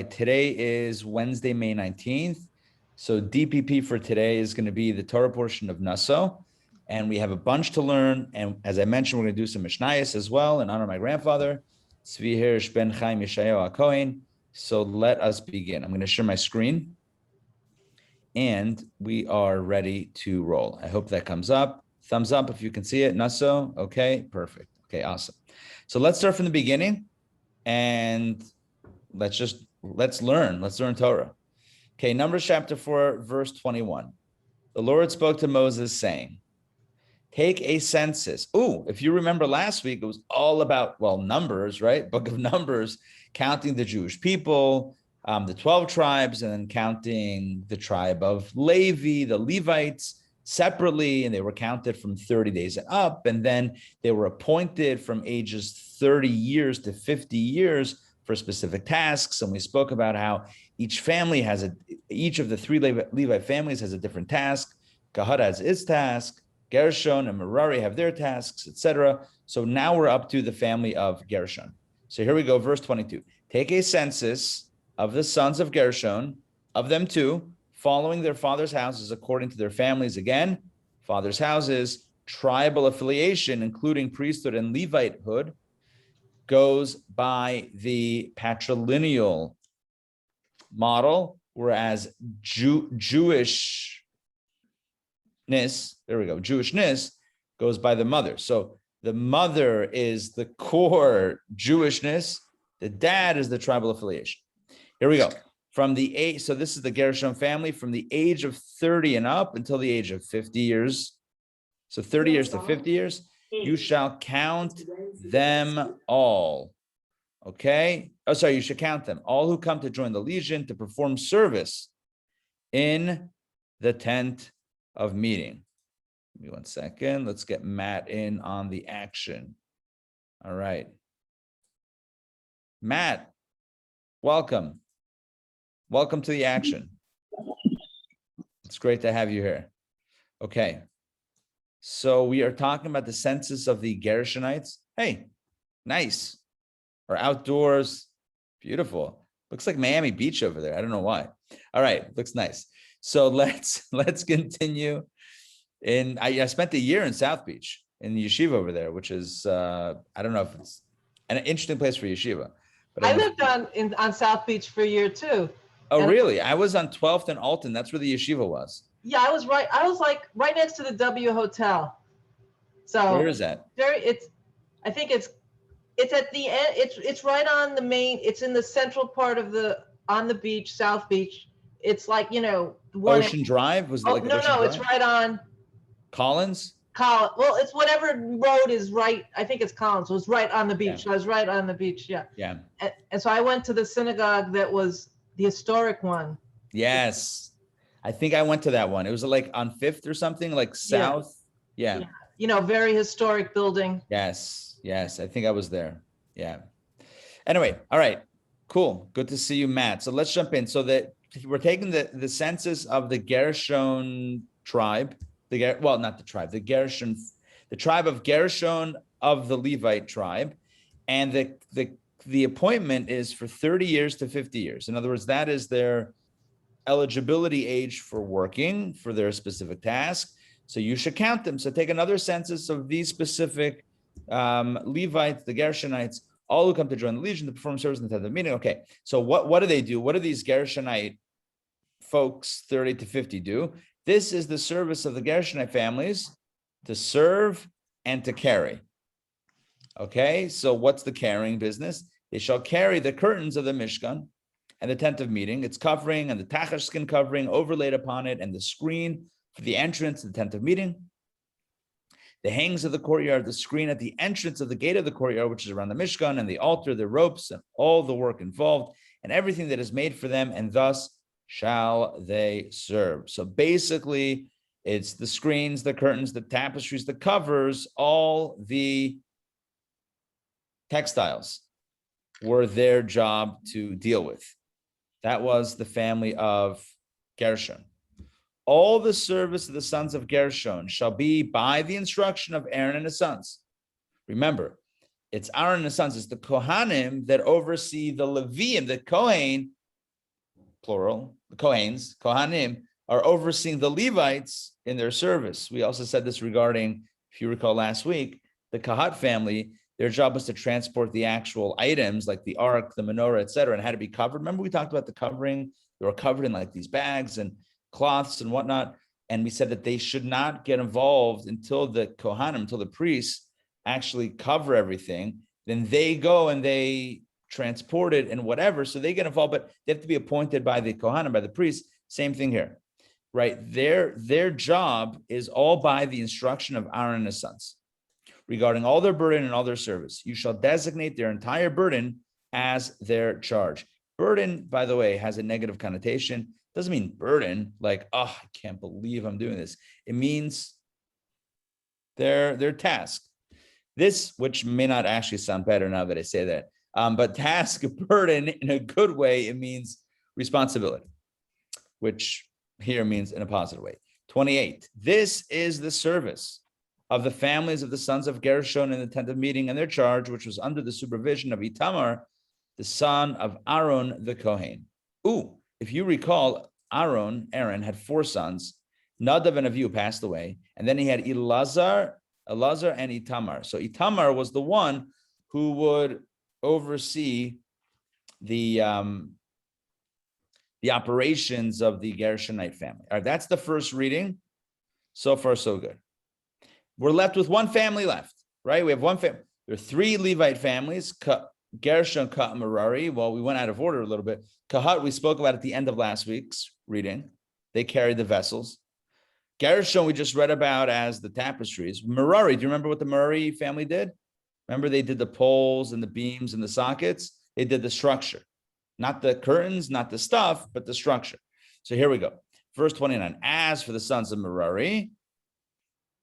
Today is Wednesday, May 19th. So DPP for today is going to be the Torah portion of Naso. And we have a bunch to learn. And as I mentioned, we're going to do some Mishnayos as well in honor of my grandfather, Tzvi Hirsch ben Chaim Yeshayahu HaKohen. So let us begin. I'm going to share my screen. And we are ready to roll. I hope that comes up. Thumbs up if you can see it. Naso. Okay, perfect. Okay, awesome. So let's start from the beginning. And let's learn Torah. Okay, Numbers chapter 4, verse 21. The Lord spoke to Moses saying, take a census. Oh, if you remember last week, it was all about, Numbers, right? Book of Numbers, counting the Jewish people, the 12 tribes, and then counting the tribe of Levi, the Levites, separately, and they were counted from 30 days and up, and then they were appointed from ages 30 years to 50 years for specific tasks. And we spoke about how each of the three Levi families has a different task. Kahat has its task, Gershon and Mirari have their tasks, etc. So now we're up to the family of Gershon. So here we go, verse 22. Take a census of the sons of Gershon, of them too, following their father's houses according to their families. Again, father's houses, tribal affiliation, including priesthood and Levitehood, goes by the patrilineal model, whereas Jewishness goes by the mother. So the mother is the core Jewishness, the dad is the tribal affiliation. Here we go. From the age, so this is the Gershon family from the age of 30 and up until the age of 50 years. So 30 years to 50 years, you shall count them all. Okay. Oh, sorry, you should count them. All who come to join the legion to perform service in the tent of meeting. Give me 1 second. Let's get Matt in on the action. All right. Matt, welcome. Welcome to the action. It's great to have you here. Okay. So we are talking about the census of the Gershonites. Hey, nice. Or outdoors. Beautiful. Looks like Miami Beach over there. I don't know why. All right. Looks nice. So let's continue. I spent a year in South Beach in the yeshiva over there, which is, I don't know if it's an interesting place for yeshiva. But I lived on South Beach for a year too. Oh, really? I was on 12th and Alton. That's where the yeshiva was. Yeah, I was like right next to the W Hotel. So where is that? I think it's at the end. It's right on the main. It's in the central part of on the beach, South Beach. It's like, Ocean Drive? Was it like no, Ocean Drive? It's right on Collins? Well, it's whatever road is right. I think it's Collins. So it's right on the beach. Yeah. So I was right on the beach. Yeah. Yeah. And so I went to the synagogue that was the historic one. Yes. I think I went to that one. It was like on 5th or something, like south. Yeah. Very historic building. Yes. I think I was there. Yeah. Anyway. All right. Cool. Good to see you, Matt. So let's jump in. So that we're taking the census of the Gershon tribe. The tribe of Gershon of the Levite tribe. And the appointment is for 30 years to 50 years. In other words, that is their eligibility age for working for their specific task. So you should count them. So take another census of these specific Levites, the Gershonites, all who come to join the legion to perform service in the tent of meeting. Okay, so what do they do? What do these Gershonite folks 30 to 50 do? This is the service of the Gershonite families to serve and to carry. Okay, so what's the carrying business? They shall carry the curtains of the Mishkan and the tent of meeting, its covering and the tachash skin covering overlaid upon it, and the screen for the entrance to the tent of meeting, the hangings of the courtyard, the screen at the entrance of the gate of the courtyard, which is around the Mishkan, and the altar, the ropes, and all the work involved, and everything that is made for them, and thus shall they serve. So basically, it's the screens, the curtains, the tapestries, the covers, all the textiles were their job to deal with. That was the family of Gershon. All the service of the sons of Gershon shall be by the instruction of Aaron and his sons. Remember, it's Aaron and his sons, it's the Kohanim that oversee the Leviim, the Kohen, plural, the Kohanim, are overseeing the Levites in their service. We also said this regarding, if you recall last week, the Kahat family. Their job was to transport the actual items like the ark, the menorah, etc., and had to be covered. Remember, we talked about the covering. They were covered in like these bags and cloths and whatnot. And we said that they should not get involved until the Kohanim, until the priests actually cover everything. Then they go and they transport it and whatever. So they get involved, but they have to be appointed by the Kohanim, by the priests. Same thing here, right? Their job is all by the instruction of Aaron and his sons regarding all their burden and all their service. You shall designate their entire burden as their charge. Burden, by the way, has a negative connotation. Doesn't mean burden, like, oh, I can't believe I'm doing this. It means their task. This, which may not actually sound better now that I say that, but task, burden, in a good way, it means responsibility, which here means in a positive way. 28, this is the service of the families of the sons of Gershon in the tent of meeting and their charge, which was under the supervision of Itamar, the son of Aaron the Kohen. If you recall, Aaron had 4 sons. Nadav and Avihu passed away, and then he had Elazar and Itamar. So Itamar was the one who would oversee the operations of the Gershonite family. All right, that's the first reading. So far, so good. We're left with one family left, right? We have one family. There are 3 Levite families, Gershon, Kahat, Mirari. Well, we went out of order a little bit. Kahat, we spoke about at the end of last week's reading. They carried the vessels. Gershon, we just read about as the tapestries. Mirari, do you remember what the Mirari family did? Remember, they did the poles and the beams and the sockets. They did the structure, not the curtains, not the stuff, but the structure. So here we go. Verse 29. As for the sons of Mirari,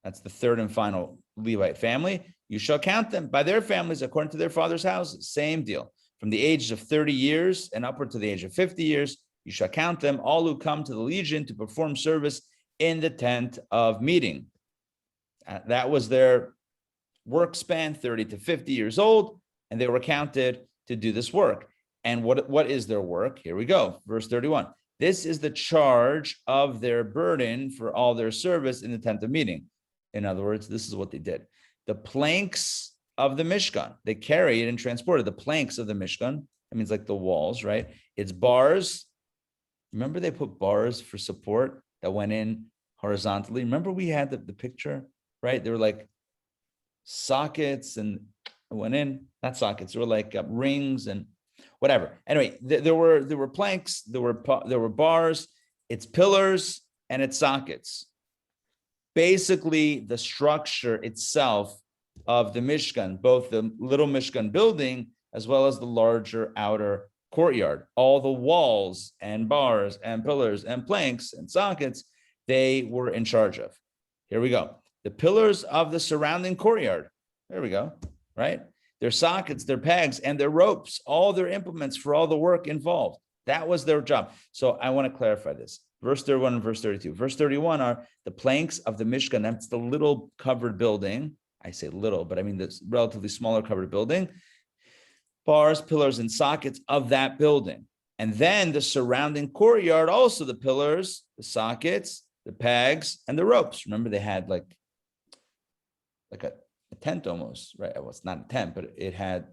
that's the 3rd and final Levite family, you shall count them by their families according to their father's houses. Same deal. From the age of 30 years and upward to the age of 50 years, you shall count them, all who come to the legion to perform service in the tent of meeting. That was their work span, 30 to 50 years old, and they were counted to do this work. And what is their work? Here we go. Verse 31. This is the charge of their burden for all their service in the tent of meeting. In other words, this is what they did. The planks of the Mishkan, they carried and transported the planks of the Mishkan. That means like the walls, right? It's bars. Remember they put bars for support that went in horizontally. Remember we had the picture, right? They were like sockets and went in, not sockets. They were like rings and whatever. Anyway, there were planks, there were bars. It's pillars and it's sockets. Basically, the structure itself of the Mishkan, both the little Mishkan building as well as the larger outer courtyard, all the walls and bars and pillars and planks and sockets, they were in charge of. Here we go. The pillars of the surrounding courtyard. There we go, right? Their sockets, their pegs, and their ropes, all their implements for all the work involved. That was their job. So I want to clarify this. Verse 31 and verse 32. Verse 31 are the planks of the Mishkan. That's the little covered building. I say little, but I mean this relatively smaller covered building. Bars, pillars, and sockets of that building. And then the surrounding courtyard, also the pillars, the sockets, the pegs, and the ropes. Remember, they had like a tent almost, right? Well, it's not a tent, but it had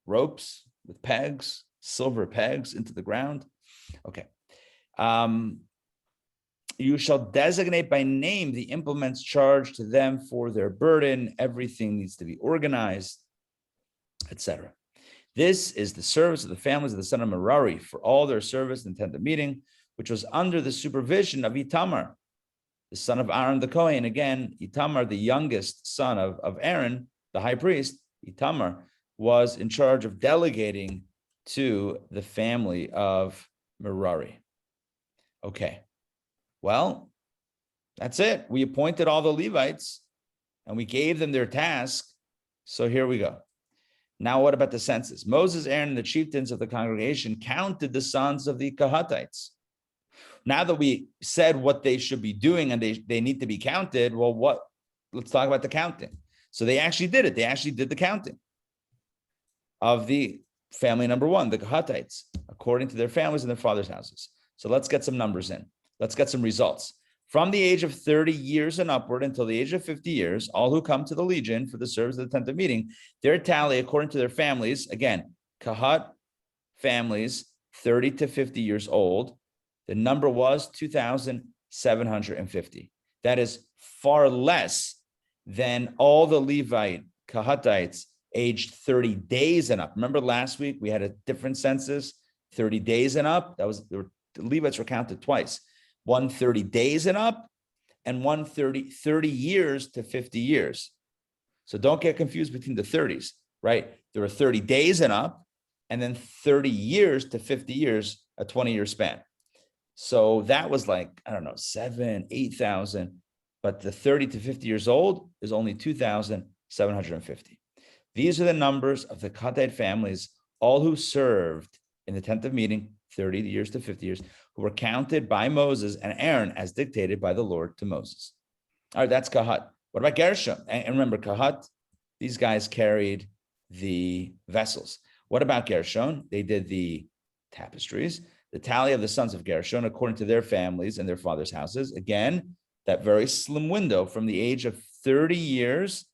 ropes with pegs, silver pegs into the ground. Okay. You shall designate by name the implements charged to them for their burden. Everything needs to be organized, etc. This is the service of the families of the son of Mirari for all their service in the tent of meeting, which was under the supervision of Itamar, the son of Aaron the Kohen. Again, Itamar, the youngest son of Aaron, the high priest, Itamar, was in charge of delegating to the family of Mirari. Okay, well, that's it. We appointed all the Levites and we gave them their task. So here we go. Now, what about the census? Moses, Aaron, and the chieftains of the congregation counted the sons of the Kahatites. Now that we said what they should be doing and they need to be counted, well, let's talk about the counting. So they actually did it. They actually did the counting of the family number one, the Kohatites, according to their families and their fathers' houses. So let's get some numbers in. Let's get some results. From the age of 30 years and upward until the age of 50 years, all who come to the Legion for the service of the 10th meeting, their tally according to their families, again, Kahat families, 30 to 50 years old, the number was 2,750. That is far less than all the Levite Kahatites aged 30 days and up. Remember last week we had a different census, 30 days and up. The Levites were counted twice. One 30 days and up, and one 30 years to 50 years. So don't get confused between the 30s, right? There were 30 days and up, and then 30 years to 50 years, a 20-year span. So that was like, I don't know, 7,000, 8,000, but the 30 to 50 years old is only 2,750. These are the numbers of the Kahatite families, all who served in the 10th meeting, 30 years to 50 years, who were counted by Moses and Aaron as dictated by the Lord to Moses. All right, that's Kahat. What about Gershon? And remember, Kahat, these guys carried the vessels. What about Gershon? They did the tapestries. The tally of the sons of Gershon, according to their families and their fathers' houses, again, that very slim window from the age of 30 years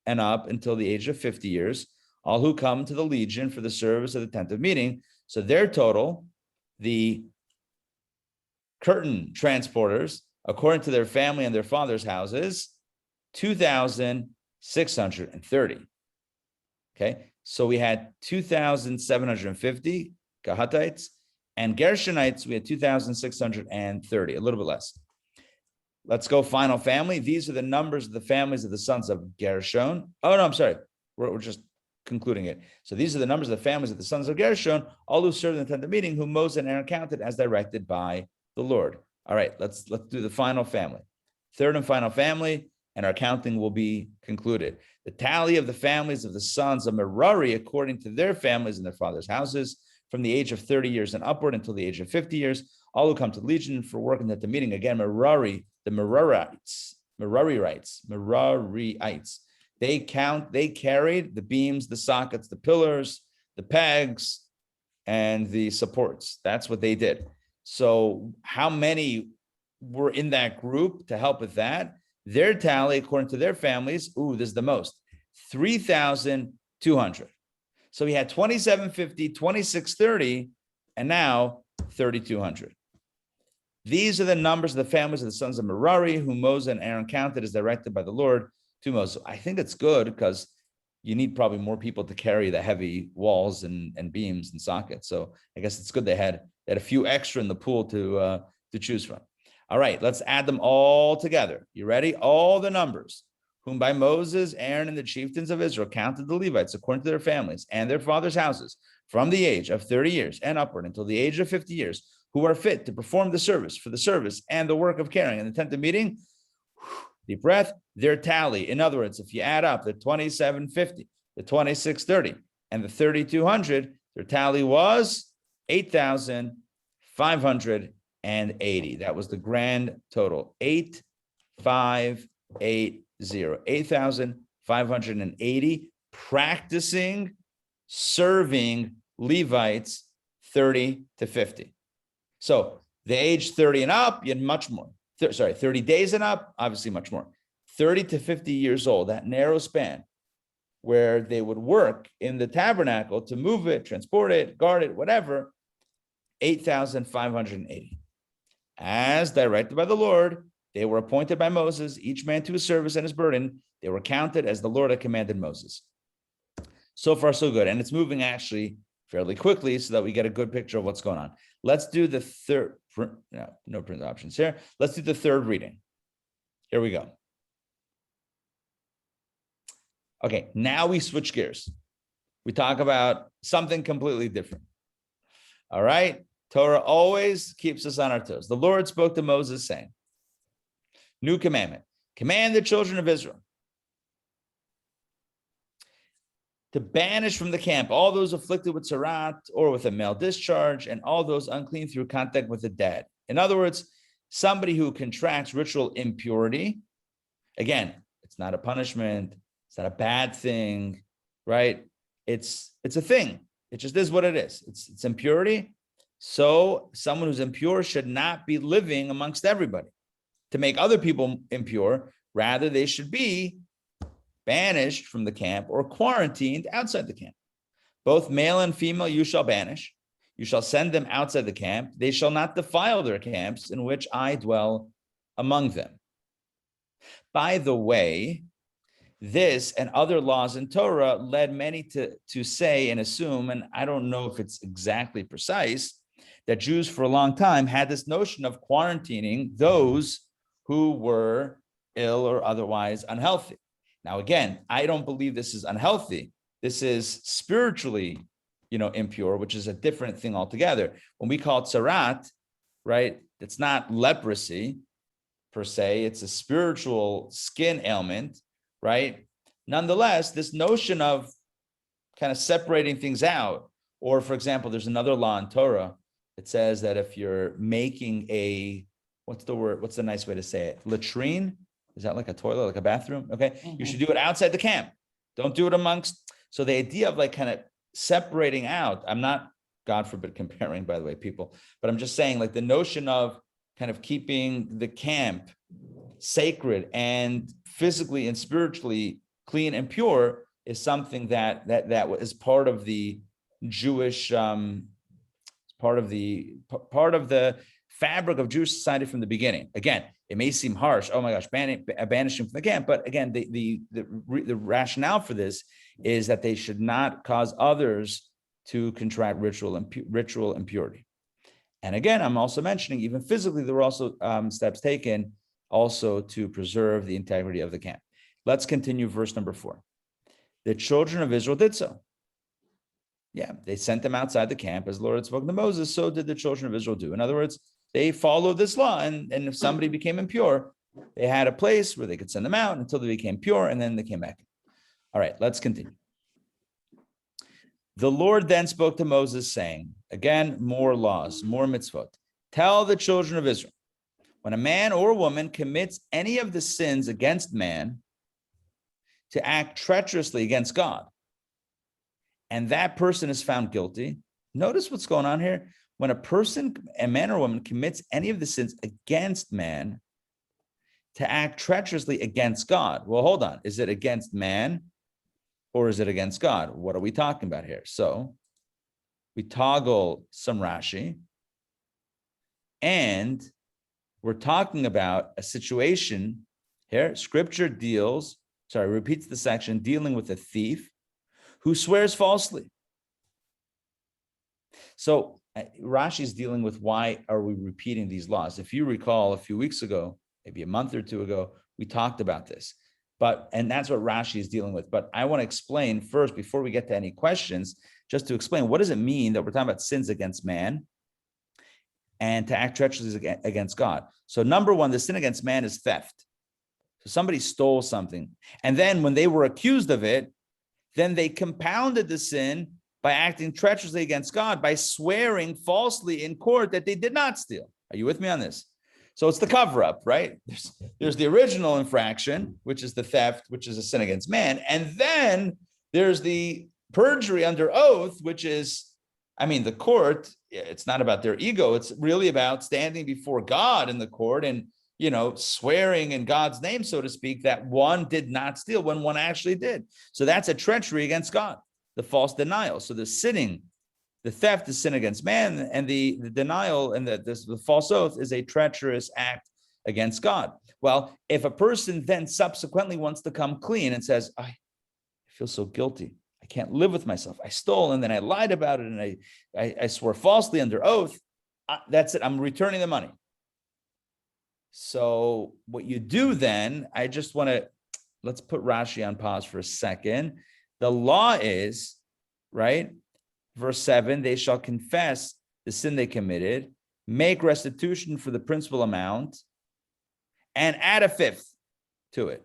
and up until the age of 50 years, all who come to the Legion for the service of the 10th meeting. So their total, the curtain transporters, according to their family and their fathers' houses, 2,630. Okay, so we had 2,750 Kahatites, and Gershonites, we had 2,630, a little bit less. Let's go final family. These are the numbers of the families of the sons of Gershon. Oh, no, I'm sorry. We're just concluding it. So these are the numbers of the families of the sons of Gershon, all who served in the 10th meeting, whom Moses and Aaron counted as directed by the Lord. All right, let's do the final family. Third and final family, and our counting will be concluded. The tally of the families of the sons of Mirari, according to their families and their fathers' houses, from the age of 30 years and upward until the age of 50 years, all who come to the Legion for work at the meeting. Again, Mirari, the Mirarites. They carried the beams, the sockets, the pillars, the pegs, and the supports. That's what they did. So how many were in that group to help with that? Their tally, according to their families, this is the most, 3,200. So we had 2,750, 2,630, and now 3,200. These are the numbers of the families of the sons of Mirari, whom Moses and Aaron counted as directed by the Lord to Moses. I think it's good because you need probably more people to carry the heavy walls and beams and sockets. So I guess it's good they had a few extra in the pool to choose from. All right, let's add them all together. You ready? All the numbers, whom by Moses, Aaron, and the chieftains of Israel counted the Levites according to their families and their fathers' houses, from the age of 30 years and upward until the age of 50 years, who are fit to perform the service for the service and the work of carrying in the 10th meeting. Deep breath, their tally. In other words, if you add up the 2,750, the 2,630, and the 3,200, their tally was 8,580. That was the grand total. 8,580 practicing, serving Levites 30 to 50. So the age 30 and up, you had much more. 30 days and up, obviously much more. 30 to 50 years old, that narrow span where they would work in the tabernacle to move it, transport it, guard it, whatever, 8,580. As directed by the Lord, they were appointed by Moses, each man to his service and his burden. They were counted as the Lord had commanded Moses. So far, so good. And it's moving actually fairly quickly so that we get a good picture of what's going on. Let's do the third, no print options here. Let's do the third reading. Here we go. Okay, now we switch gears. We talk about something completely different. All right, Torah always keeps us on our toes. The Lord spoke to Moses saying, new commandment, command the children of Israel to banish from the camp all those afflicted with tzaraat or with a male discharge, and all those unclean through contact with the dead. In other words, somebody who contracts ritual impurity. Again, it's not a punishment. It's not a bad thing, right? It's a thing. It just is what it is. It's impurity. So someone who's impure should not be living amongst everybody to make other people impure. Rather, they should be banished from the camp or quarantined outside the camp. Both male and female you shall banish. You shall send them outside the camp. They shall not defile their camps in which I dwell among them. By the way, this and other laws in Torah led many to say and assume, and I don't know if it's exactly precise, that Jews for a long time had this notion of quarantining those who were ill or otherwise unhealthy. Now, again, I don't believe this is unhealthy. This is spiritually, impure, which is a different thing altogether. When we call it tzarat, right, it's not leprosy per se, it's a spiritual skin ailment, right? Nonetheless, this notion of kind of separating things out, or for example, there's another law in Torah. It says that if you're making what's the nice way to say it? Latrine? Is that like a toilet, like a bathroom? Okay. Mm-hmm. You should do it outside the camp. Don't do it amongst. So the idea of like kind of separating out, I'm not, God forbid, comparing, by the way, people, but I'm just saying like the notion of kind of keeping the camp sacred and physically and spiritually clean and pure is something that is part of the Jewish, part of the fabric of Jewish society from the beginning. Again, it may seem harsh. Oh my gosh, banishing from the camp. But again, the rationale for this is that they should not cause others to contract ritual impurity. And again, I'm also mentioning even physically, there were also steps taken also to preserve the integrity of the camp. Let's continue verse number 4. The children of Israel did so. Yeah, they sent them outside the camp as the Lord had spoken to Moses, so did the children of Israel do. In other words, they followed this law, and if somebody became impure, they had a place where they could send them out until they became pure, and then they came back. All right, let's continue. The Lord then spoke to Moses, saying, again, more laws, more mitzvot. Tell the children of Israel, when a man or a woman commits any of the sins against man, to act treacherously against God, and that person is found guilty. Notice what's going on here. When a man or woman commits any of the sins against man, to act treacherously against God. Well, hold on. Is it against man or is it against God? What are we talking about here? So we toggle some Rashi, and we're talking about a situation here. Scripture repeats the section dealing with a thief who swears falsely. So Rashi is dealing with why are we repeating these laws? If you recall, a few weeks ago, maybe a month or two ago, we talked about this. And that's what Rashi is dealing with. But I want to explain first, before we get to any questions, just to explain what does it mean that we're talking about sins against man and to act treacherously against God. So number one, the sin against man is theft. So somebody stole something. And then when they were accused of it, then they compounded the sin by acting treacherously against God, by swearing falsely in court that they did not steal. Are you with me on this? So it's the cover-up, right? There's the original infraction, which is the theft, which is a sin against man. And then there's the perjury under oath, which is, the court, it's not about their ego. It's really about standing before God in the court and, swearing in God's name, so to speak, that one did not steal when one actually did. So that's a treachery against God, the false denial. So the theft is sin against man, and the denial and the false oath is a treacherous act against God. Well, if a person then subsequently wants to come clean and says, I feel so guilty, I can't live with myself, I stole, and then I lied about it, and I swore falsely under oath, that's it, I'm returning the money. So what you do then, let's put Rashi on pause for a second. The law is, right? Verse 7, they shall confess the sin they committed, make restitution for the principal amount, and add a fifth to it,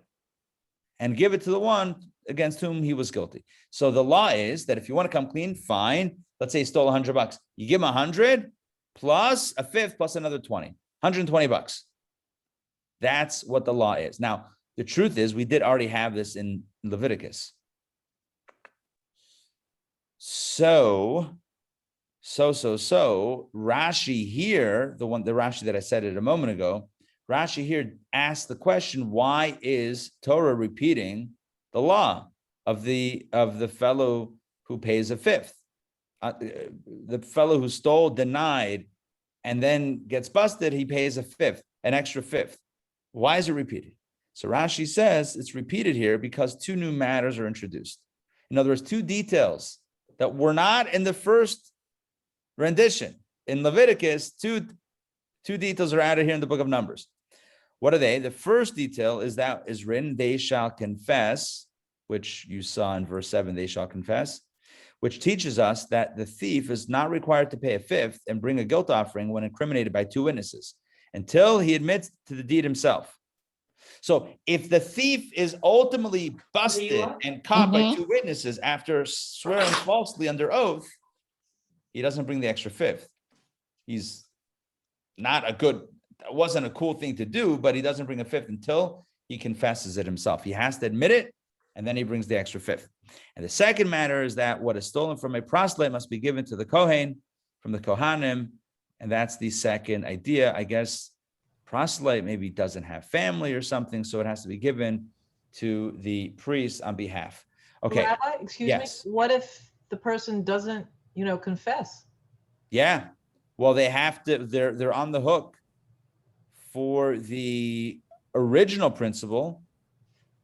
and give it to the one against whom he was guilty. So the law is that if you want to come clean, fine. Let's say he stole $100. You give him 100 plus a fifth plus another 20, $120. That's what the law is. Now, the truth is we did already have this in Leviticus. So Rashi here, the Rashi that I said it a moment ago, Rashi here asked the question, why is Torah repeating the law of the fellow who pays a fifth? The fellow who stole, denied, and then gets busted, he pays a fifth, an extra fifth. Why is it repeated? So Rashi says it's repeated here because two new matters are introduced. In other words, two details that were not in the first rendition. In Leviticus, two details are added here in the book of Numbers. What are they? The first detail is that is written, they shall confess, which you saw in verse 7, they shall confess, which teaches us that the thief is not required to pay a fifth and bring a guilt offering when incriminated by two witnesses until he admits to the deed himself. So if the thief is ultimately busted and caught by two witnesses after swearing falsely under oath, he doesn't bring the extra fifth. He's not a good, that wasn't a cool thing to do, but he doesn't bring a fifth until he confesses it himself. He has to admit it, and then he brings the extra fifth. And the second matter is that what is stolen from a proselyte must be given to the Kohen, from the Kohanim, and that's the second idea. I guess proselyte maybe doesn't have family or something, so it has to be given to the priest on behalf. Okay. Rabbi, excuse me. What if the person doesn't, confess? Yeah. Well, they have to, they're on the hook for the original principle,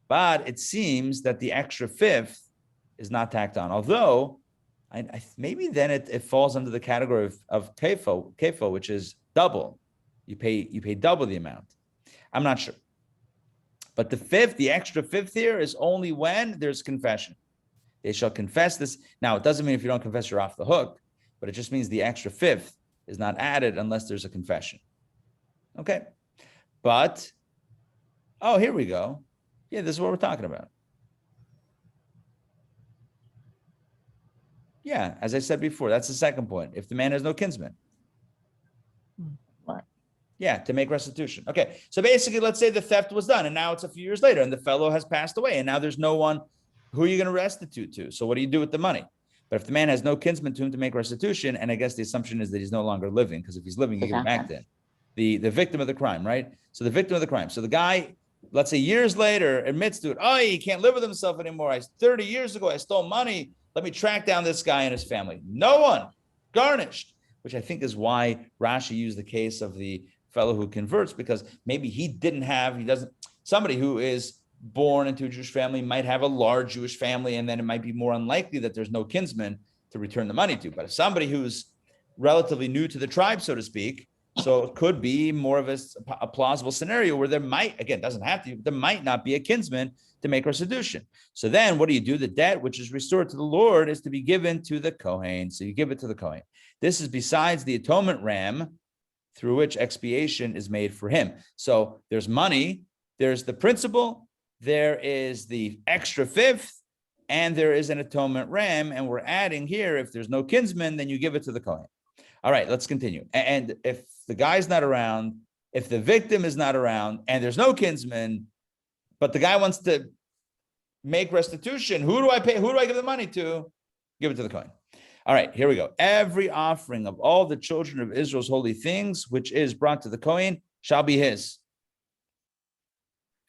but it seems that the extra fifth is not tacked on. Although, maybe then it falls under the category of kefo, which is double. You pay double the amount. I'm not sure. But the extra fifth here is only when there's confession. They shall confess this. Now, it doesn't mean if you don't confess, you're off the hook, but it just means the extra fifth is not added unless there's a confession. Okay. But, here we go. Yeah, this is what we're talking about. Yeah, as I said before, that's the second point. If the man has no kinsman. Right. Yeah, to make restitution. Okay, so basically, let's say the theft was done, and now it's a few years later, and the fellow has passed away, and now there's no one. Who are you going to restitute to? So what do you do with the money? But if the man has no kinsman to him to make restitution, and I guess the assumption is that he's no longer living, because if he's living, you give it back to him. The victim of the crime, right? So the victim of the crime. So the guy, let's say years later, admits to it. Oh, he can't live with himself anymore. 30 years ago, I stole money. Let me track down this guy and his family. No one. Garnished. Which I think is why Rashi used the case of the fellow who converts, because maybe somebody who is born into a Jewish family might have a large Jewish family, and then it might be more unlikely that there's no kinsman to return the money to. But if somebody who's relatively new to the tribe, so to speak, so it could be more of a plausible scenario where there might, again, doesn't have to, there might not be a kinsman to make restitution. So then what do? The debt which is restored to the Lord is to be given to the Kohen. So you give it to the Kohen. This is besides the atonement ram through which expiation is made for him. So there's money, there's the principle, there is the extra fifth, and there is an atonement ram. And we're adding here, if there's no kinsman, then you give it to the Kohen. All right, let's continue. And if the guy's not around, if the victim is not around, and there's no kinsman, but the guy wants to make restitution, who do I pay? Who do I give the money to? Give it to the Kohen. All right, here we go. Every offering of all the children of Israel's holy things, which is brought to the Kohen, shall be his.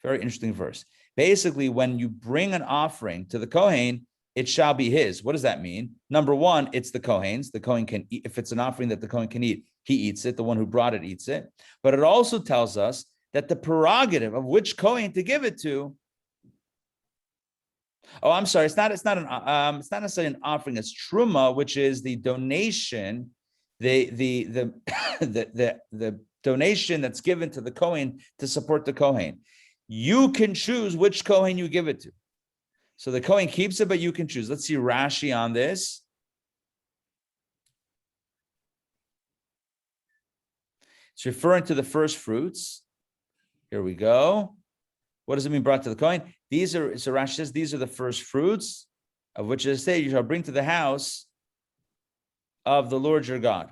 Very interesting verse. Basically, when you bring an offering to the Kohen, it shall be his. What does that mean? Number one, it's the Kohen's. The Kohen can eat. If it's an offering that the Kohen can eat, he eats it. The one who brought it eats it. But it also tells us that the prerogative of which Kohen to give it to. Oh, I'm sorry. It's not necessarily an offering. It's truma, which is the donation, the donation that's given to the Kohen to support the Kohen. You can choose which Kohen you give it to. So the Kohen keeps it, but you can choose. Let's see Rashi on this. It's referring to the first fruits. Here we go. What does it mean brought to the Kohen? So Rashi says, these are the first fruits, of which it says, you shall bring to the house of the Lord your God.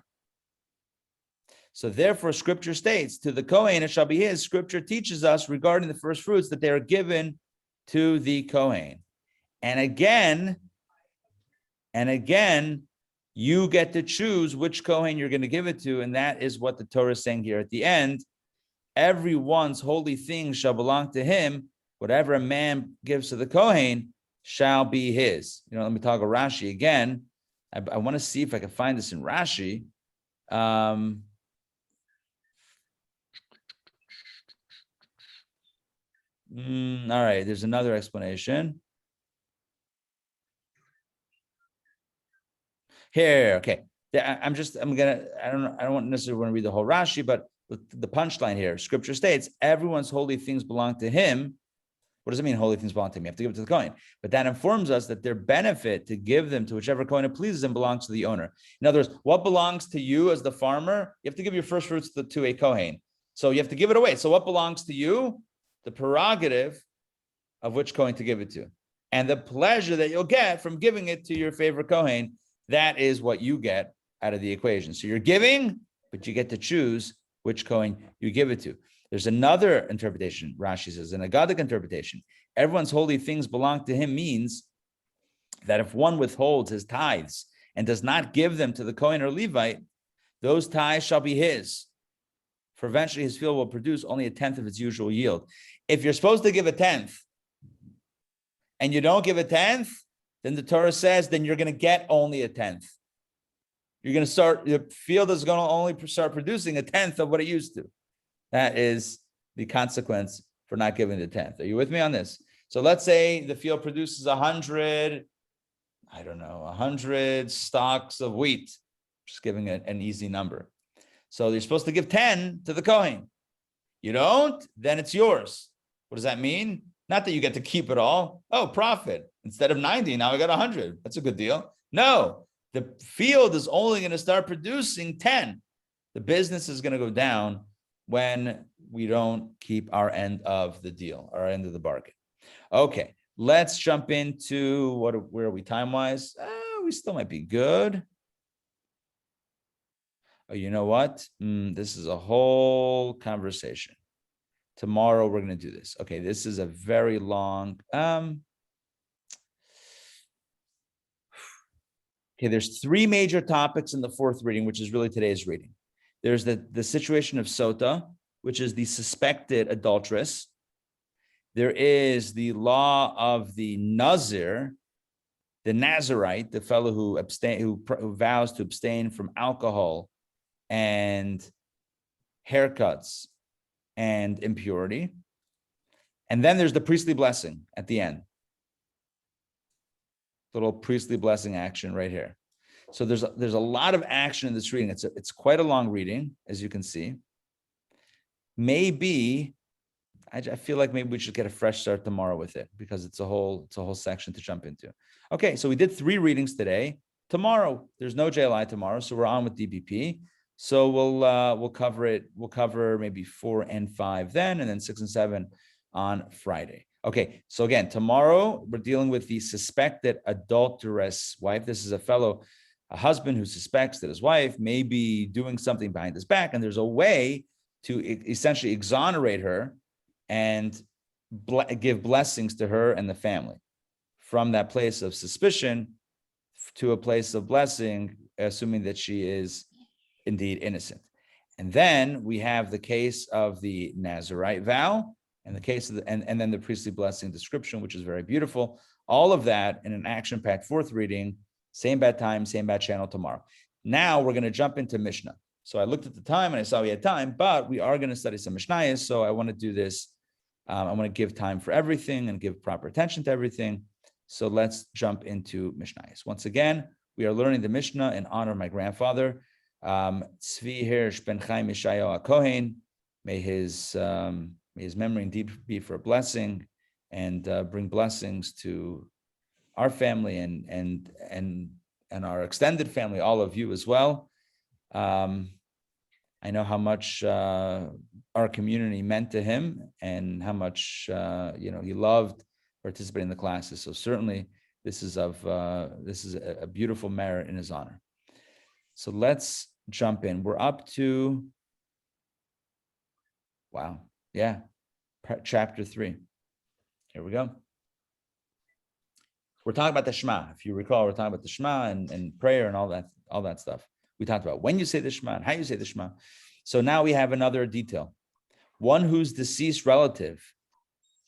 So therefore, Scripture states, to the Kohen it shall be his. Scripture teaches us regarding the first fruits that they are given to the Kohen. And again, And again, you get to choose which Kohen you're going to give it to. And that is what the Torah is saying here at the end. Everyone's holy things shall belong to him. Whatever a man gives to the Kohen shall be his. Let me talk about Rashi again. I want to see if I can find this in Rashi. All right, there's another explanation. Here, okay. I don't want necessarily want to read the whole Rashi, but the punchline here, scripture states, everyone's holy things belong to him. What does it mean, holy things belong to him? You have to give it to the Kohen. But that informs us that their benefit to give them to whichever Kohen it pleases them belongs to the owner. In other words, what belongs to you as the farmer? You have to give your first fruits to a Kohen. So you have to give it away. So what belongs to you? The prerogative of which Kohen to give it to. And the pleasure that you'll get from giving it to your favorite Kohen, that is what you get out of the equation. So you're giving, but you get to choose which Kohen you give it to. There's another interpretation, Rashi says, an Agadic interpretation. Everyone's holy things belong to him means that if one withholds his tithes and does not give them to the Kohen or Levite, those tithes shall be his. For eventually his field will produce only 1/10 of its usual yield. If you're supposed to give 1/10 and you don't give 1/10, then the Torah says, then you're going to get only 1/10. You're going to start, the field is going to only start producing 1/10 of what it used to. That is the consequence for not giving the 1/10. Are you with me on this? So let's say the field produces 100 stalks of wheat, just giving an easy number. So you're supposed to give 10 to the Kohen. You don't, then it's yours. What does that mean? Not that you get to keep it all. Oh, profit. Instead of 90, now I got 100. That's a good deal. No, the field is only going to start producing 10. The business is going to go down when we don't keep our end of the deal, our end of the bargain. Okay, let's jump into where are we time-wise? We still might be good. Oh, you know what? This is a whole conversation. Tomorrow we're going to do this. Okay, this is a very long. Okay, there's 3 major topics in the 4th reading, which is really today's reading. There's the situation of Sota, which is the suspected adulteress. There is the law of the Nazir, the Nazarite, the fellow who vows to abstain from alcohol and haircuts and impurity. And then there's the priestly blessing at the end. Little priestly blessing action right here. So there's a lot of action in this reading. It's quite a long reading, as you can see. Maybe I feel like maybe we should get a fresh start tomorrow with it, because it's a whole section to jump into. Okay, so we did 3 readings today. Tomorrow there's no JLI tomorrow, so we're on with DBP. So we'll cover it. We'll cover maybe 4 and 5 then, and then 6 and 7 on Friday. Okay, so again, tomorrow we're dealing with the suspected adulterous wife. This is a husband who suspects that his wife may be doing something behind his back, and there's a way to essentially exonerate her and give blessings to her and the family from that place of suspicion to a place of blessing, assuming that she is indeed innocent. And then we have the case of the Nazarite vow and the case of and then the priestly blessing description, which is very beautiful. All of that in an action-packed 4th reading, same bad time, same bad channel tomorrow. Now we're going to jump into Mishnah. So I looked at the time and I saw we had time, but we are going to study some Mishnayos. So I want to do this. I want to give time for everything and give proper attention to everything. So let's jump into Mishnayos. Once again, we are learning the Mishnah in honor of my grandfather, Tzvi Hirsch Ben Chaim Yeshayahu HaKohen. May his memory indeed be for a blessing and bring blessings to our family and our extended family, all of you as well. I know how much our community meant to him and how much he loved participating in the classes. So certainly this is a beautiful merit in his honor. So let's jump in. We're up to chapter 3. Here we go. we're talking about the Shema. If you recall, we're talking about the Shema and prayer and all that stuff. We talked about when you say the Shema and how you say the Shema. So now we have another detail. One whose deceased relative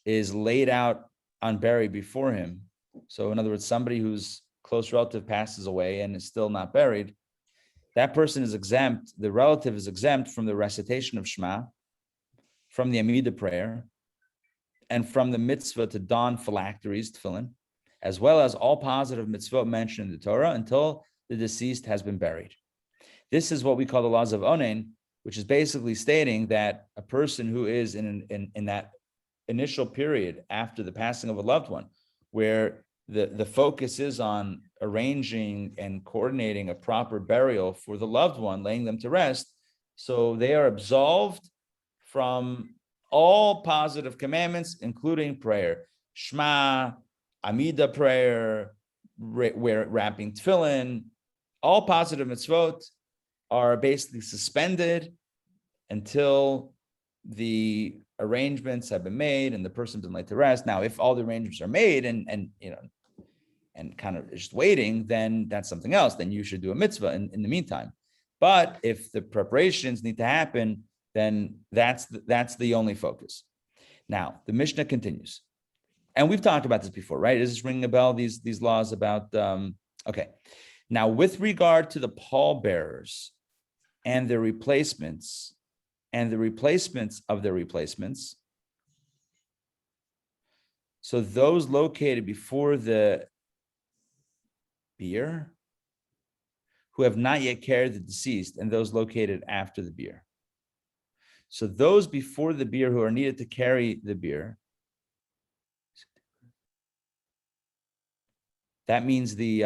is laid out unburied before him. So in other words, somebody whose close relative passes away and is still not buried, that person is exempt, the relative is exempt from the recitation of Shema, from the Amidah prayer, and from the mitzvah to don phylacteries, tefillin, as well as all positive mitzvot mentioned in the Torah until the deceased has been buried. This is what we call the laws of Onen, which is basically stating that a person who is in that initial period after the passing of a loved one, where the focus is on arranging and coordinating a proper burial for the loved one, laying them to rest, so they are absolved from all positive commandments, including prayer, Shema, Amidah prayer, wrapping tefillin, all positive mitzvot are basically suspended until the arrangements have been made and the person's been laid to rest. Now, if all the arrangements are made and kind of just waiting, then that's something else. Then you should do a mitzvah in the meantime. But if the preparations need to happen, then that's the only focus. Now, the Mishnah continues. And we've talked about this before, right? Is this ringing a bell, these laws about, okay. Now, with regard to the pallbearers and their replacements and the replacements of their replacements, so those located before the bier who have not yet carried the deceased and those located after the bier. So those before the bier who are needed to carry the bier, that means the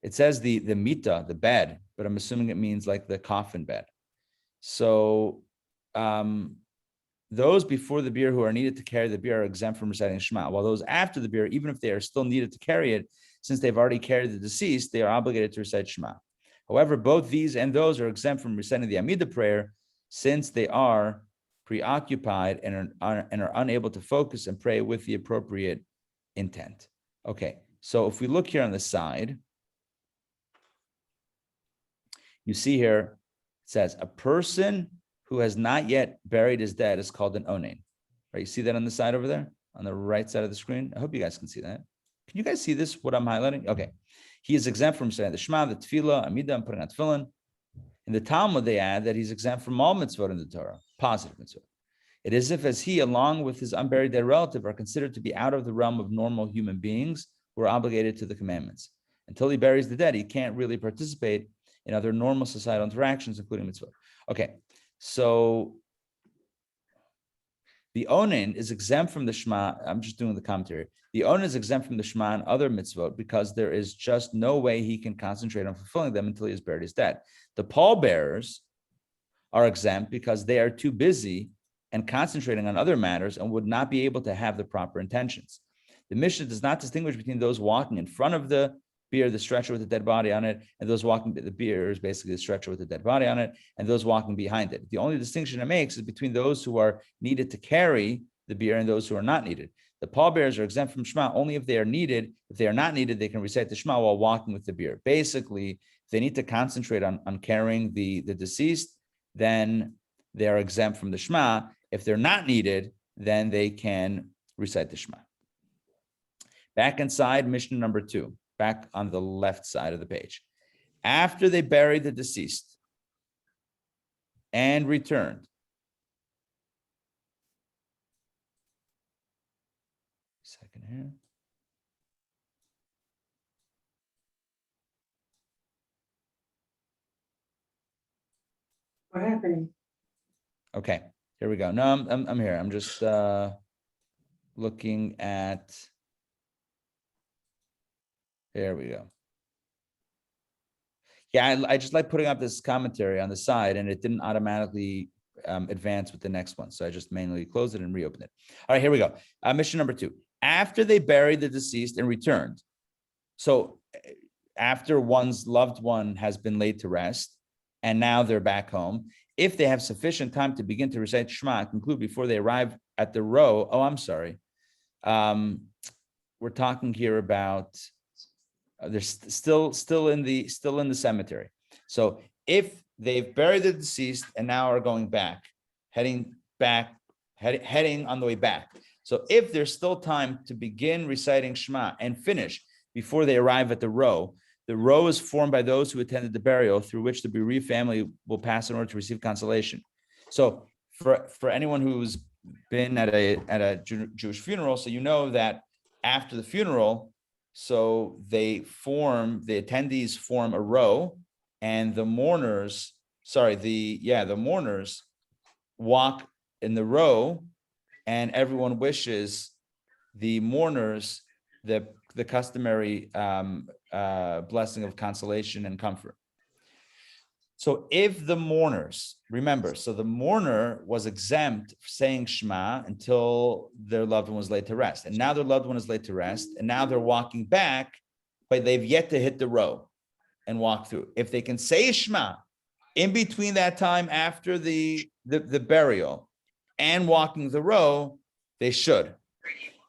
it says the mita, the bed, but I'm assuming it means like the coffin bed. So those before the bier who are needed to carry the bier are exempt from reciting Shema, while those after the bier, even if they are still needed to carry it, since they've already carried the deceased, they are obligated to recite Shema. However, both these and those are exempt from reciting the Amidah prayer, since they are preoccupied and are unable to focus and pray with the appropriate intent. Okay, so if we look here on the side, you see here, it says, a person who has not yet buried his dead is called an onen. Right, you see that on the side over there, on the right side of the screen? I hope you guys can see that. Can you guys see this, what I'm highlighting? Okay. He is exempt from saying the Shema, the Tefillah, Amidah, and putting on Tefillin. In the Talmud, they add that he's exempt from all mitzvot in the Torah, positive mitzvot. It is as he, along with his unburied dead relative, are considered to be out of the realm of normal human beings who are obligated to the commandments. Until he buries the dead, he can't really participate in other normal societal interactions, including mitzvot. Okay, so the onen is exempt from the Shema. I'm just doing the commentary. The onen is exempt from the Shema and other mitzvot because there is just no way he can concentrate on fulfilling them until he has buried his dead. The pallbearers are exempt because they are too busy and concentrating on other matters and would not be able to have the proper intentions. The Mishnah does not distinguish between those walking in front of the bier, the stretcher with the dead body on it, and those walking, the bier is basically the stretcher with the dead body on it, and those walking behind it. The only distinction it makes is between those who are needed to carry the bier and those who are not needed. The pallbearers are exempt from Shema only if they are needed. If they are not needed, they can recite the Shema while walking with the bier. Basically, if they need to concentrate on carrying the deceased, then they are exempt from the Shema. If they're not needed, then they can recite the Shema. Back inside, Mishnah number 2. Back on the left side of the page. After they buried the deceased and returned. Second here. What happened? Okay, here we go. No, I'm here. I'm just looking at. There we go. Yeah, I just like putting up this commentary on the side, and it didn't automatically advance with the next one. So I just manually closed it and reopened it. All right, here we go. Mission number 2. After they buried the deceased and returned. So after one's loved one has been laid to rest, and now they're back home, if they have sufficient time to begin to recite Shema, conclude before they arrive at the row. Oh, I'm sorry. we're talking here about they're still in the cemetery. So if they've buried the deceased and now are going back, heading on the way back. So if there's still time to begin reciting Shema and finish before they arrive at the row is formed by those who attended the burial through which the bereaved family will pass in order to receive consolation. So for anyone who's been at a Jewish funeral, so you know that after the funeral, so the attendees form a row, and the mourners walk in the row, and everyone wishes the mourners the customary blessing of consolation and comfort. So if the mourners, remember, so the mourner was exempt saying Shema until their loved one was laid to rest. And now their loved one is laid to rest. And now they're walking back, but they've yet to hit the row and walk through. If they can say Shema in between that time after the burial and walking the row, they should.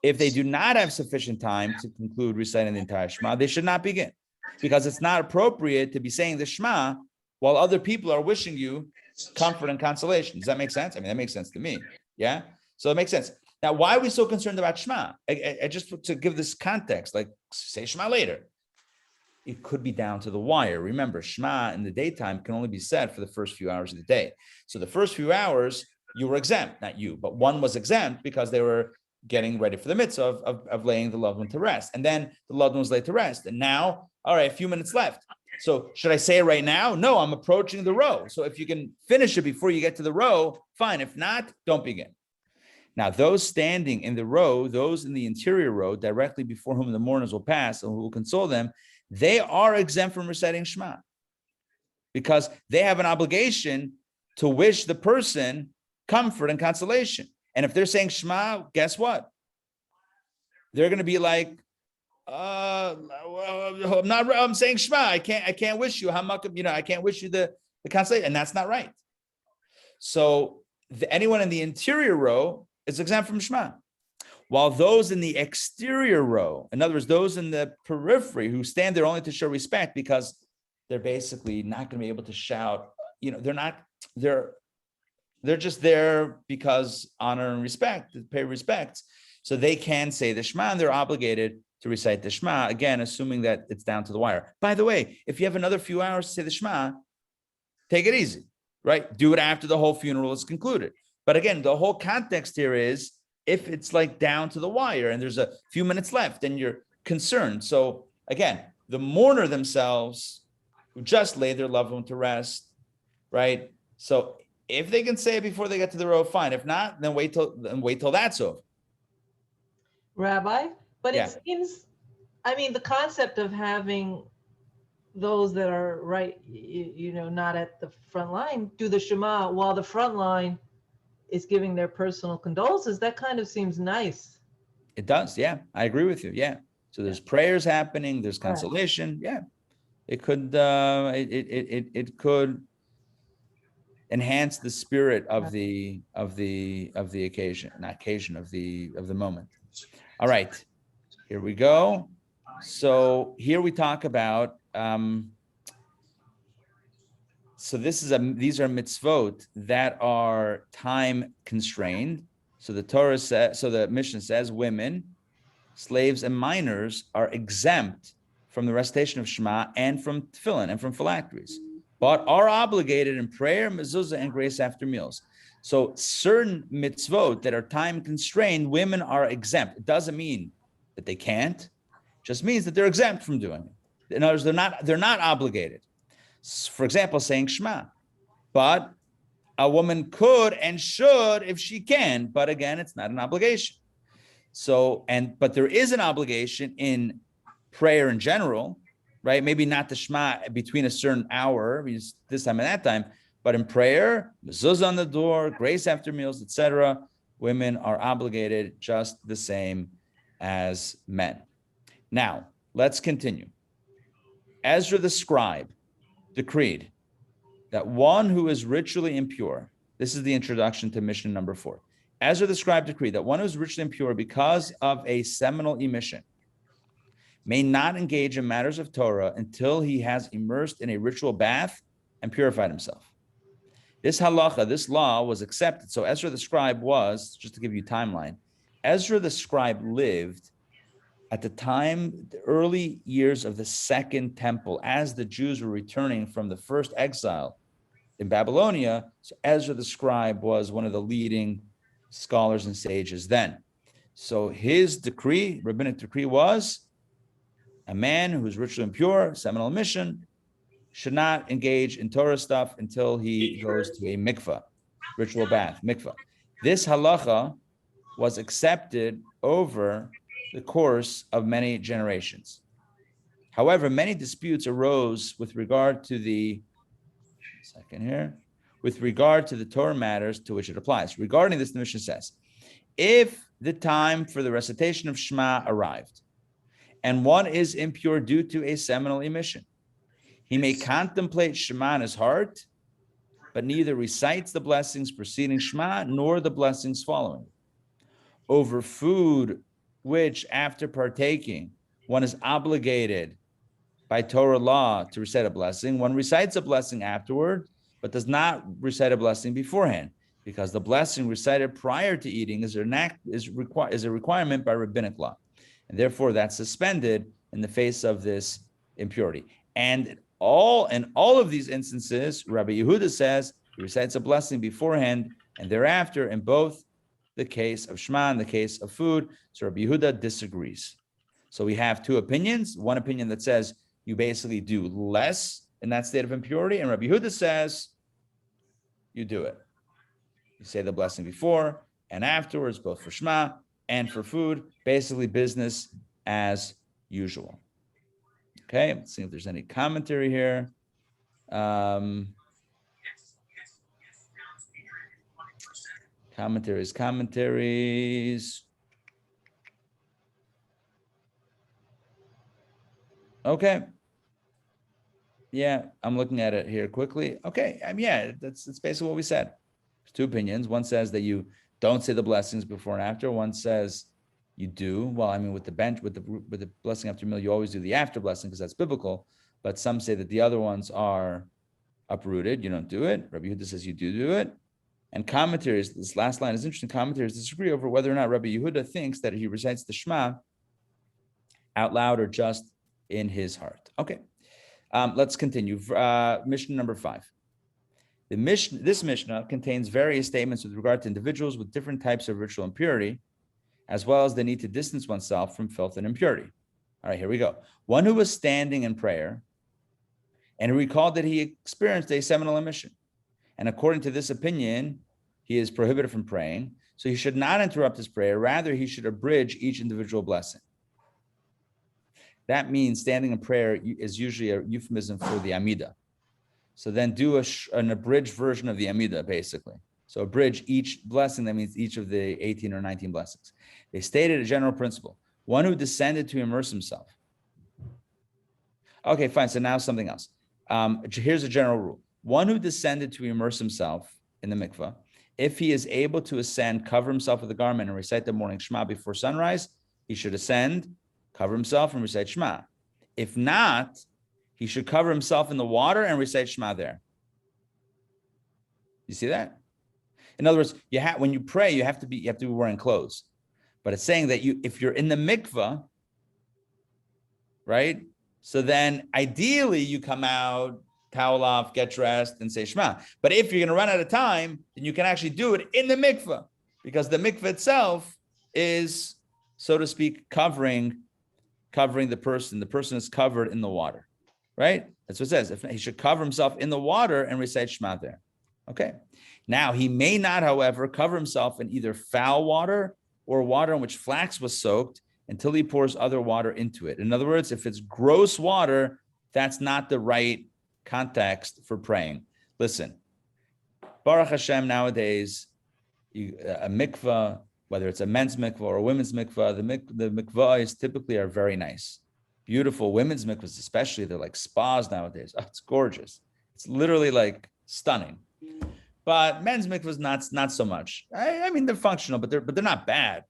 If they do not have sufficient time to conclude reciting the entire Shema, they should not begin, because it's not appropriate to be saying the Shema while other people are wishing you comfort and consolation. Does that make sense? I mean, that makes sense to me. Yeah. So it makes sense. Now, why are we so concerned about Shema? I just to give this context, like say Shema later. It could be down to the wire. Remember, Shema in the daytime can only be said for the first few hours of the day. So the first few hours, you were exempt, not you, but one was exempt because they were getting ready for the mitzvah of laying the loved one to rest. And then the loved one was laid to rest. And now, all right, a few minutes left. So should I say it right now? No, I'm approaching the row. So if you can finish it before you get to the row, fine. If not, don't begin. Now, those standing in the row, those in the interior row, directly before whom the mourners will pass and who will console them, they are exempt from reciting Shema because they have an obligation to wish the person comfort and consolation. And if they're saying Shema, guess what? They're going to be like, I'm saying Shema. I can't wish you I can't wish you the consolation, and that's not right. So anyone in the interior row is exempt from Shema, while those in the exterior row, in other words, those in the periphery who stand there only to show respect because they're basically not going to be able to shout, they're just there because honor and respect, to pay respects. So they can say the Shema and they're obligated to recite the Shema, again, assuming that it's down to the wire. By the way, if you have another few hours to say the Shema, take it easy, right? Do it after the whole funeral is concluded. But again, the whole context here is if it's like down to the wire and there's a few minutes left and you're concerned. So again, the mourner themselves who just laid their loved one to rest, right? So if they can say it before they get to the row, fine. If not, then wait till that's over. Rabbi, but Yeah. it seems, the concept of having those that are right, not at the front line, do the Shema while the front line is giving their personal condolences, that kind of seems nice. It does. Yeah, I agree with you. Yeah. So there's prayers happening. There's consolation. Yeah. It could, it could enhance the spirit of the occasion, not occasion of the moment. All right, here we go. So here we talk about, so these are mitzvot that are time constrained. So the Torah says, so the Mishnah says, women, slaves, and minors are exempt from the recitation of Shema and from tefillin and from phylacteries, but are obligated in prayer, mezuzah, and grace after meals. So certain mitzvot that are time constrained, women are exempt. It doesn't mean that they can't; it just means that they're exempt from doing it. In other words, they're not obligated. For example, saying Shema, but a woman could and should if she can. But again, it's not an obligation. So but there is an obligation in prayer in general, right? Maybe not the Shema between a certain hour, this time and that time, but in prayer, mezuzah on the door, grace after meals, etc., women are obligated just the same as men. Now, let's continue. Ezra the scribe decreed that one who is ritually impure, this is the introduction to Mishnah number 4, Ezra the scribe decreed that one who is ritually impure because of a seminal emission may not engage in matters of Torah until he has immersed in a ritual bath and purified himself. This halacha, this law was accepted. So Ezra the scribe was, just to give you a timeline, Ezra the scribe lived at the time, the early years of the Second Temple, as the Jews were returning from the first exile in Babylonia. So Ezra the scribe was one of the leading scholars and sages then. So his decree, rabbinic decree, was a man who's ritually impure, seminal emission, should not engage in Torah stuff until he goes to a mikvah, ritual bath, mikvah. This halacha was accepted over the course of many generations. However, many disputes arose with regard to the Torah matters to which it applies. Regarding this, the Mishnah says, if the time for the recitation of Shema arrived, and one is impure due to a seminal emission, he may contemplate Shema in his heart, but neither recites the blessings preceding Shema nor the blessings following. Over food which, after partaking, one is obligated by Torah law to recite a blessing, one recites a blessing afterward, but does not recite a blessing beforehand, because the blessing recited prior to eating is a requirement by rabbinic law, and therefore that's suspended in the face of this impurity. And in all of these instances, Rabbi Yehuda says he recites a blessing beforehand and thereafter, in both the case of Shema and the case of food. So Rabbi Yehuda disagrees. So we have two opinions. One opinion that says you basically do less in that state of impurity, and Rabbi Yehuda says you do it. You say the blessing before and afterwards, both for Shema and for food, basically business as usual. Okay, let's see if there's any commentary here. Commentaries. Okay. Yeah, I'm looking at it here quickly. Okay, yeah, that's basically what we said. There's two opinions. One says that you don't say the blessings before and after. One says you do. Well, I mean, with the blessing after meal, you always do the after blessing because that's biblical. But some say that the other ones are uprooted. You don't do it. Rabbi Yehuda says you do it. And commentaries, this last line is interesting. Commentaries disagree over whether or not Rabbi Yehuda thinks that he recites the Shema out loud or just in his heart. Okay, let's continue. Mishnah number 5. This Mishnah contains various statements with regard to individuals with different types of ritual impurity, as well as the need to distance oneself from filth and impurity. All right, here we go. One who was standing in prayer and who recalled that he experienced a seminal emission, and according to this opinion, he is prohibited from praying, so he should not interrupt his prayer. Rather, he should abridge each individual blessing. That means standing in prayer is usually a euphemism for the Amidah. So then do an abridged version of the Amidah, basically. So abridge each blessing, that means each of the 18 or 19 blessings. They stated a general principle. One who descended to immerse himself. Okay, fine, so now something else. Here's a general rule. One who descended to immerse himself in the mikvah, if he is able to ascend, cover himself with a garment and recite the morning Shema before sunrise, he should ascend, cover himself and recite Shema. If not, he should cover himself in the water and recite Shema there. You see that? In other words, when you pray, you have to be wearing clothes. But it's saying that if you're in the mikvah, right? So then ideally you come out, towel off, get dressed, and say Shema. But if you're going to run out of time, then you can actually do it in the mikvah, because the mikvah itself is, so to speak, covering the person. The person is covered in the water, right? That's what it says. If he should cover himself in the water and recite Shema there. Okay. Now, he may not, however, cover himself in either foul water or water in which flax was soaked until he pours other water into it. In other words, if it's gross water, that's not the right context for praying. Listen, Baruch Hashem, nowadays, a mikvah, whether it's a men's mikvah or a women's mikvah, the mikvahs typically are very nice. Beautiful women's mikvahs, especially, they're like spas nowadays. Oh, it's gorgeous. It's literally like stunning. but men's mikvahs not so much. I mean, they're functional, but they're not bad.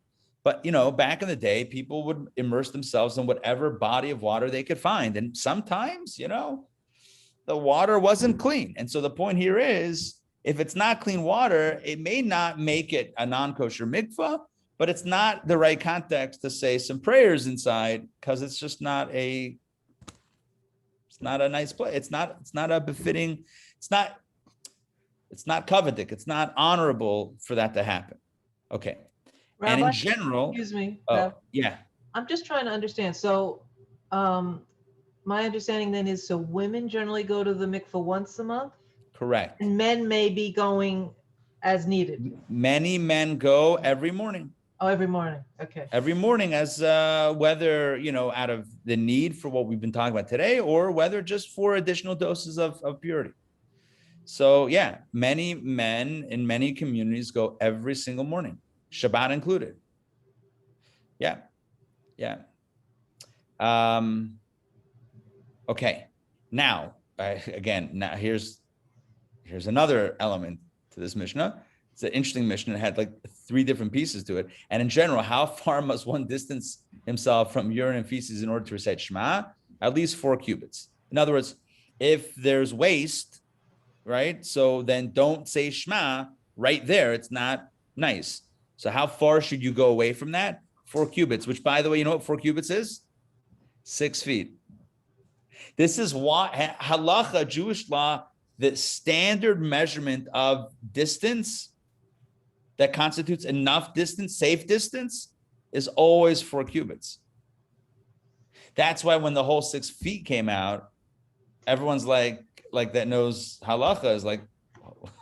But back in the day, people would immerse themselves in whatever body of water they could find, and sometimes, the water wasn't clean. And so the point here is, if it's not clean water, it may not make it a non-kosher mikvah, but it's not the right context to say some prayers inside, because it's just not a nice place. It's not a befitting, it's not coveted. It's not honorable for that to happen. Okay. Rabbi, and in general, excuse me. yeah. I'm just trying to understand. So, my understanding then is, so women generally go to the mikvah once a month? Correct. And men may be going as needed. Many men go every morning. Oh, every morning. Okay. Every morning, as whether, out of the need for what we've been talking about today, or whether just for additional doses of purity. So yeah, many men in many communities go every single morning, Shabbat included. Yeah. Okay. Now, here's another element to this Mishnah. It's an interesting Mishnah. It had like 3 different pieces to it. And in general, how far must one distance himself from urine and feces in order to recite Shema? At least 4 cubits. In other words, if there's waste, right? So then don't say Shema right there. It's not nice. So how far should you go away from that? 4 cubits, which, by the way, you know what 4 cubits is? 6 feet. This is why halacha, Jewish law, the standard measurement of distance that constitutes enough distance, safe distance, is always 4 cubits. That's why when the whole 6 feet came out, everyone's like that knows halacha is like,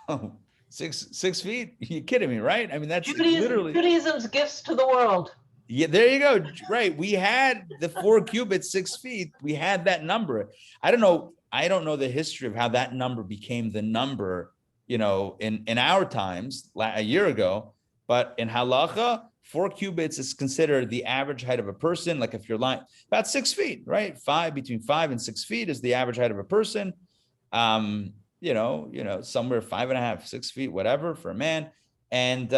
oh, 6 feet? You kidding me, right? I mean, that's literally Judaism's gifts to the world. Yeah, there you go. Right. We had the 4 cubits, 6 feet. We had that number. I don't know the history of how that number became the number, in our times, a year ago. But in halacha, 4 cubits is considered the average height of a person. Like if you're lying, about 6 feet, right? Between 5 and 6 feet is the average height of a person. Somewhere 5.5, 6 feet, whatever for a man. And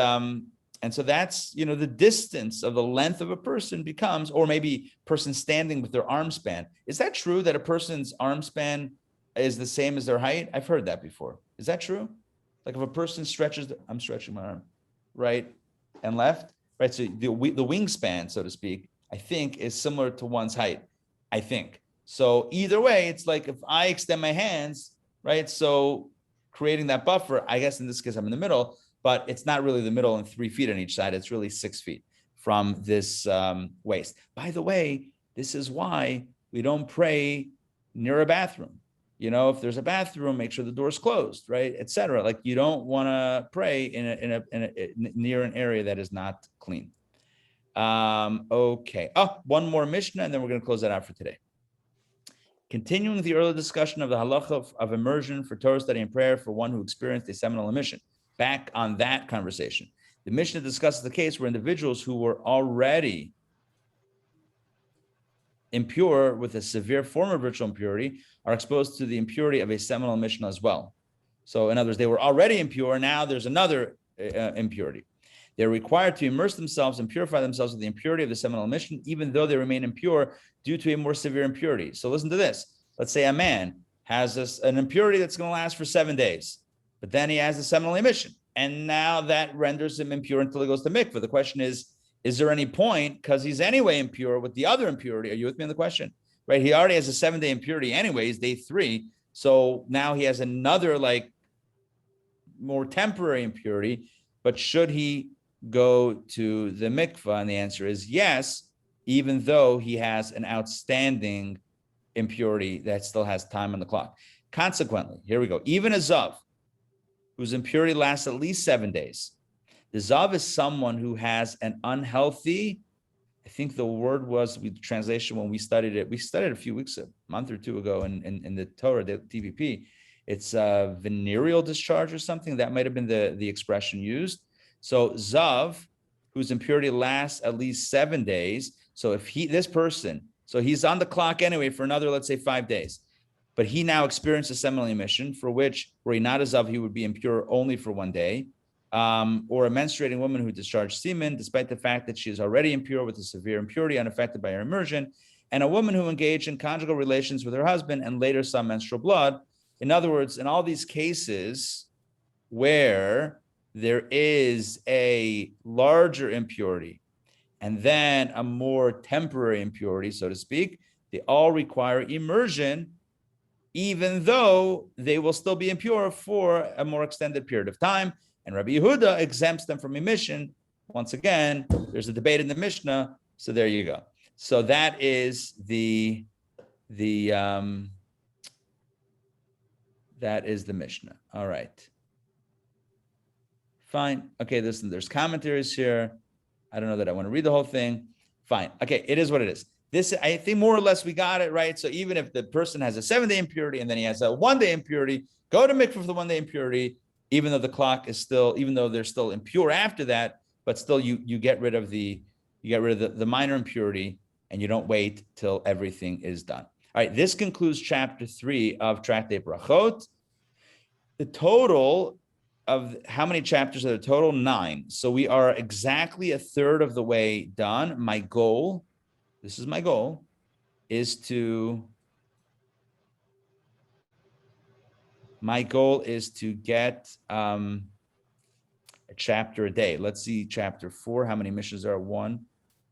so that's, the distance of the length of a person becomes, or maybe person standing with their arm span. Is that true that a person's arm span is the same as their height? I've heard that before. Is that true? Like if a person stretches, I'm stretching my arm, right and left, right? So the wingspan, so to speak, I think is similar to one's height, I think. So either way, it's like if I extend my hands, right? So creating that buffer, I guess in this case, I'm in the middle, but it's not really the middle and 3 feet on each side. It's really 6 feet from this waist. By the way, this is why we don't pray near a bathroom. If there's a bathroom, make sure the door's closed, right, etc. Like you don't want to pray in a near an area that is not clean. Okay. Oh, one more Mishnah, and then we're going to close that out for today. Continuing the earlier discussion of the halacha of immersion for Torah study and prayer for one who experienced a seminal emission. Back on that conversation, the Mishnah discusses the case where individuals who were already impure with a severe form of ritual impurity are exposed to the impurity of a seminal emission as well. So in other words, they were already impure. Now there's another impurity. They're required to immerse themselves and purify themselves with the impurity of the seminal emission, even though they remain impure due to a more severe impurity. So listen to this. Let's say a man has an impurity that's going to last for 7 days. But then he has a seminal emission, and now that renders him impure until he goes to mikveh. The question is there any point, because he's anyway impure with the other impurity? Are you with me on the question? Right? He already has a 7-day impurity anyways, day 3. So now he has another more temporary impurity, but should he go to the mikveh? And the answer is yes, even though he has an outstanding impurity that still has time on the clock. Consequently, here we go. Even a zav, whose impurity lasts at least 7 days. The zav is someone who has an unhealthy, I think the word was, the translation when we studied it a few weeks, a month or 2 ago in the Torah, the TVP. It's a venereal discharge or something. That might have been the expression used. So zav, whose impurity lasts at least 7 days. So if he's on the clock anyway for another, let's say 5 days. but he now experienced a seminal emission for which, were he not a zav, he would be impure only for 1 day. Or a menstruating woman who discharged semen, despite the fact that she is already impure with a severe impurity unaffected by her immersion, and a woman who engaged in conjugal relations with her husband and later saw menstrual blood. In other words, in all these cases where there is a larger impurity and then a more temporary impurity, so to speak, they all require immersion, even though they will still be impure for a more extended period of time. And Rabbi Yehuda exempts them from emission. Once again, there's a debate in the Mishnah, so there you go. So that is the Mishnah. All right. Fine. Okay, listen, there's commentaries here. I don't know that I want to read the whole thing. Fine. Okay, it is what it is. This, I think more or less we got it, right? So even if the person has a 7-day impurity and then he has a 1-day impurity, go to mikveh for the 1-day impurity, even though the clock is still, even though they're still impure after that, but still you get rid of the minor impurity and you don't wait till everything is done. All right, this concludes chapter 3 of Tractate Brachot. The total of how many chapters are there? Total 9. So we are exactly a third of the way done. My goal, this is my goal, is to get a chapter a day. Let's see chapter 4. How many missions are? 1,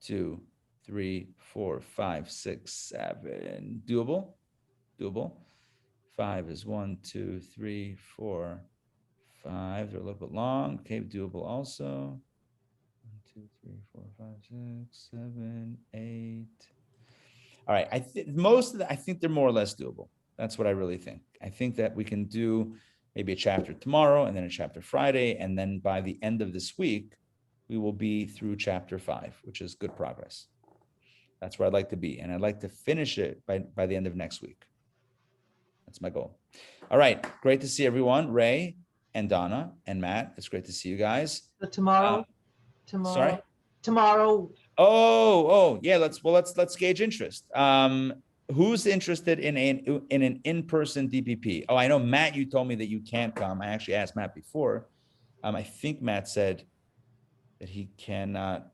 2, 3, 4, 5, 6, 7. Doable. 5 is 1, 2, 3, 4, 5. They're a little bit long. Okay, doable also. 1, 2, 3, 4, 5, 6, 7, 8. All right. I think they're more or less doable. That's what I really think. I think that we can do maybe a chapter tomorrow and then a chapter Friday. And then by the end of this week, we will be through chapter 5, which is good progress. That's where I'd like to be. And I'd like to finish it by the end of next week. That's my goal. All right. Great to see everyone. Ray and Donna and Matt. It's great to see you guys. But tomorrow. Sorry? Tomorrow. Oh, yeah. Let's gauge interest. Who's interested in an in-person DPP? Oh, I know, Matt, you told me that you can't come. I actually asked Matt before. I think Matt said that he cannot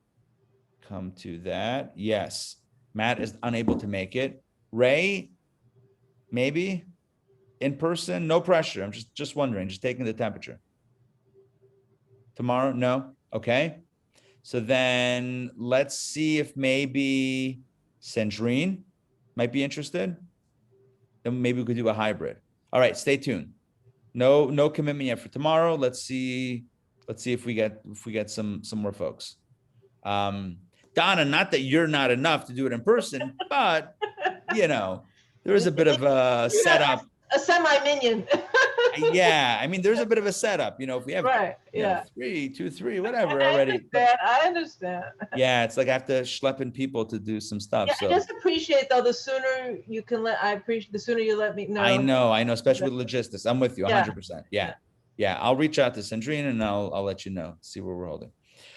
come to that. Yes, Matt is unable to make it. Ray, maybe in person, no pressure. I'm just wondering, just taking the temperature. Tomorrow, no? Okay. So then let's see if maybe Sandrine might be interested. Then maybe we could do a hybrid. All right, stay tuned. No commitment yet for tomorrow. Let's see if we get some more folks. Donna, not that you're not enough to do it in person, but there is a bit of a setup. A semi-minion. Yeah, I mean, there's a bit of a setup, if we have right, yeah, 3, 2, 3, whatever already. I understand. Yeah, it's like I have to schlep in people to do some stuff. Yeah, so I just appreciate though, the sooner you can the sooner you let me know. I know, especially with logistics. I'm with you 100%. Yeah. I'll reach out to Sandrine and I'll let you know, see where we're holding.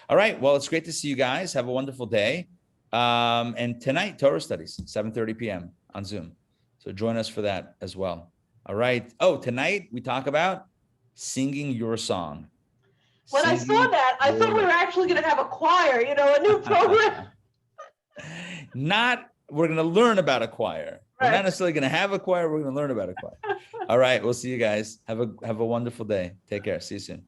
All right. Well, it's great to see you guys. Have a wonderful day. And tonight, Torah studies, 7:30 p.m. on Zoom. So join us for that as well. All right. Oh, tonight we talk about singing your song. When I saw that, I thought we were actually going to have a choir, a new program. We're going to learn about a choir. Right. We're not necessarily going to have a choir. We're going to learn about a choir. All right. We'll see you guys. Have a wonderful day. Take care. See you soon.